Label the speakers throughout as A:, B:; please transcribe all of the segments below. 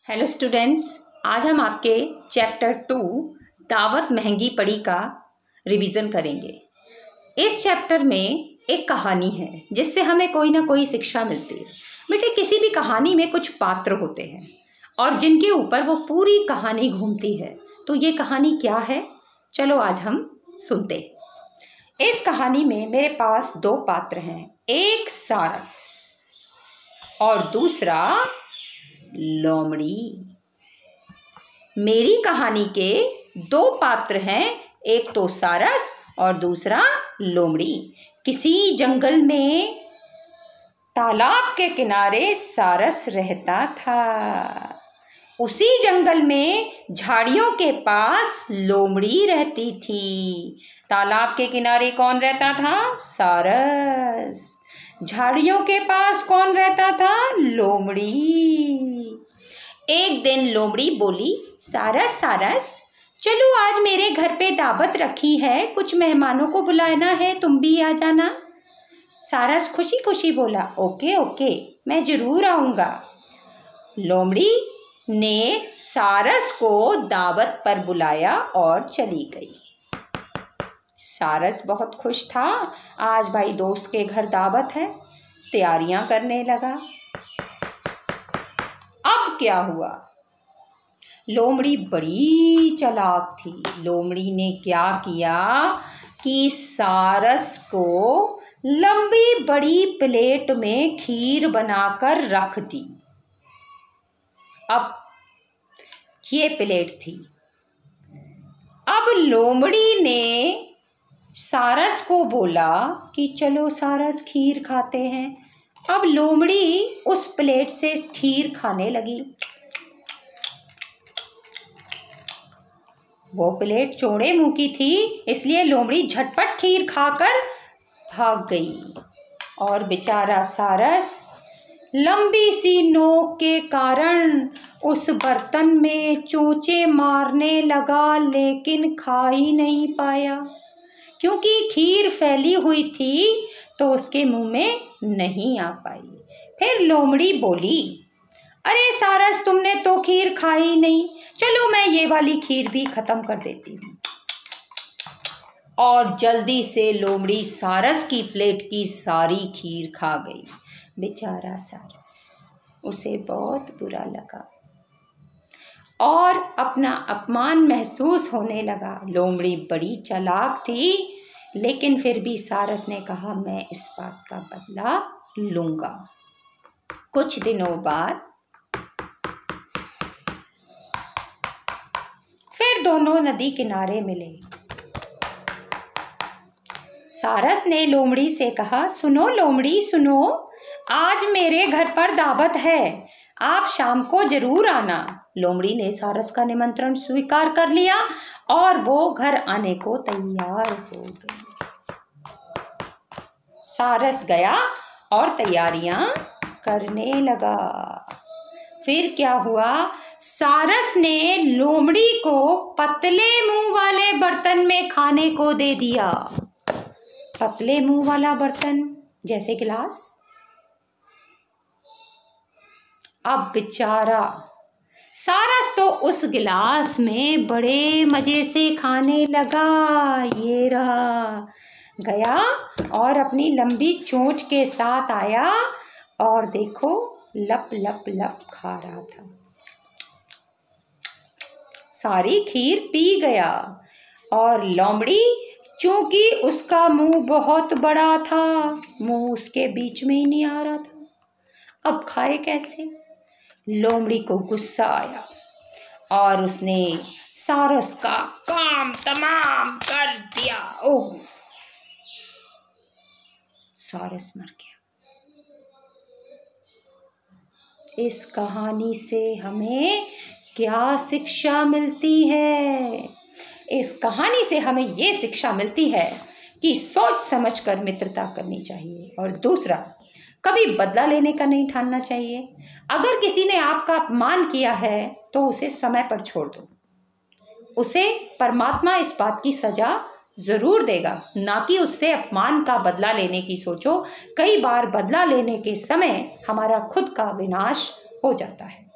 A: Hello students, आज हम आपके चैप्टर 2 दावत महंगी पड़ी का रिवीजन करेंगे। इस चैप्टर में एक कहानी है जिससे हमें कोई ना कोई शिक्षा मिलती है। बेटे, किसी भी कहानी में कुछ पात्र होते हैं और जिनके ऊपर वो पूरी कहानी घूमती है। तो ये कहानी क्या है, चलो आज हम सुनते हैं। इस कहानी में मेरे पास दो पात्र हैं, एक सारस और दूसरा लोमड़ी। मेरी कहानी के दो पात्र हैं, एक तो सारस और दूसरा लोमड़ी। किसी जंगल में तालाब के किनारे सारस रहता था। उसी जंगल में झाड़ियों के पास लोमड़ी रहती थी। तालाब के किनारे कौन रहता था? सारस। झाड़ियों के पास कौन रहता था? लोमड़ी। एक दिन लोमड़ी बोली, सारस सारस, चलो आज मेरे घर पे दावत रखी है, कुछ मेहमानों को बुलाना है, तुम भी आ जाना। सारस खुशी खुशी बोला, ओके ओके, मैं जरूर आऊँगा। लोमड़ी ने सारस को दावत पर बुलाया और चली गई। सारस बहुत खुश था, आज भाई दोस्त के घर दावत है, तैयारियां करने लगा। अब क्या हुआ? लोमड़ी बड़ी चालाक थी। लोमड़ी ने क्या किया कि सारस को लंबी बड़ी प्लेट में खीर बनाकर रख दी। अब ये प्लेट थी। अब लोमड़ी ने सारस को बोला कि चलो सारस खीर खाते हैं। अब लोमड़ी उस प्लेट से खीर खाने लगी। वो प्लेट चौड़े मुंह की थी, इसलिए लोमड़ी झटपट खीर खाकर भाग गई। और बेचारा सारस लंबी सी नोक के कारण उस बर्तन में चोंचे मारने लगा, लेकिन खा ही नहीं पाया क्योंकि खीर फैली हुई थी तो उसके मुंह में नहीं आ पाई। फिर लोमड़ी बोली, अरे सारस, तुमने तो खीर खाई नहीं, चलो मैं ये वाली खीर भी खत्म कर देती हूँ। और जल्दी से लोमड़ी सारस की प्लेट की सारी खीर खा गई। बेचारा सारस, उसे बहुत बुरा लगा और अपना अपमान महसूस होने लगा। लोमड़ी बड़ी चालाक थी, लेकिन फिर भी सारस ने कहा, मैं इस बात का बदला लूंगा। कुछ दिनों बाद फिर दोनों नदी किनारे मिले। सारस ने लोमड़ी से कहा, सुनो लोमड़ी सुनो, आज मेरे घर पर दावत है, आप शाम को जरूर आना। लोमड़ी ने सारस का निमंत्रण स्वीकार कर लिया और वो घर आने को तैयार हो गई। सारस गया और तैयारियां करने लगा। फिर क्या हुआ? सारस ने लोमड़ी को पतले मुंह वाले बर्तन में खाने को दे दिया। पतले मुंह वाला बर्तन जैसे गिलास। अब बेचारा सारस तो उस गिलास में बड़े मजे से खाने लगा। ये रहा, गया और अपनी लंबी चोंच के साथ आया और देखो लप लप लप खा रहा था। सारी खीर पी गया। और लोमड़ी, चूंकि उसका मुंह बहुत बड़ा था, मुंह उसके बीच में ही नहीं आ रहा था, अब खाए कैसे? लोमड़ी को गुस्सा आया और उसने सारस का काम तमाम कर दिया। ओह, सारस मर गया। इस कहानी से हमें क्या शिक्षा मिलती है? इस कहानी से हमें ये शिक्षा मिलती है कि सोच समझकर मित्रता करनी चाहिए और दूसरा, कभी बदला लेने का नहीं ठानना चाहिए। अगर किसी ने आपका अपमान किया है तो उसे समय पर छोड़ दो। उसे परमात्मा इस बात की सजा जरूर देगा, ना कि उससे अपमान का बदला लेने की सोचो। कई बार बदला लेने के समय हमारा खुद का विनाश हो जाता है।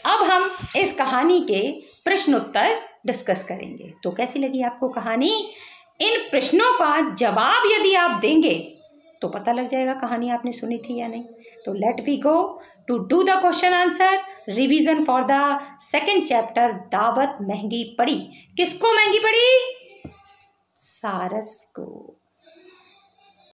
A: अब हम इस कहानी के प्रश्नोत्तर डिस्कस करेंगे। तो कैसी लगी आपको कहानी? इन प्रश्नों का जवाब यदि आप देंगे तो पता लग जाएगा कहानी आपने सुनी थी या नहीं। तो let we go to do the question answer revision for the second chapter. दावत महंगी पड़ी। किसको महंगी पड़ी? सारस को।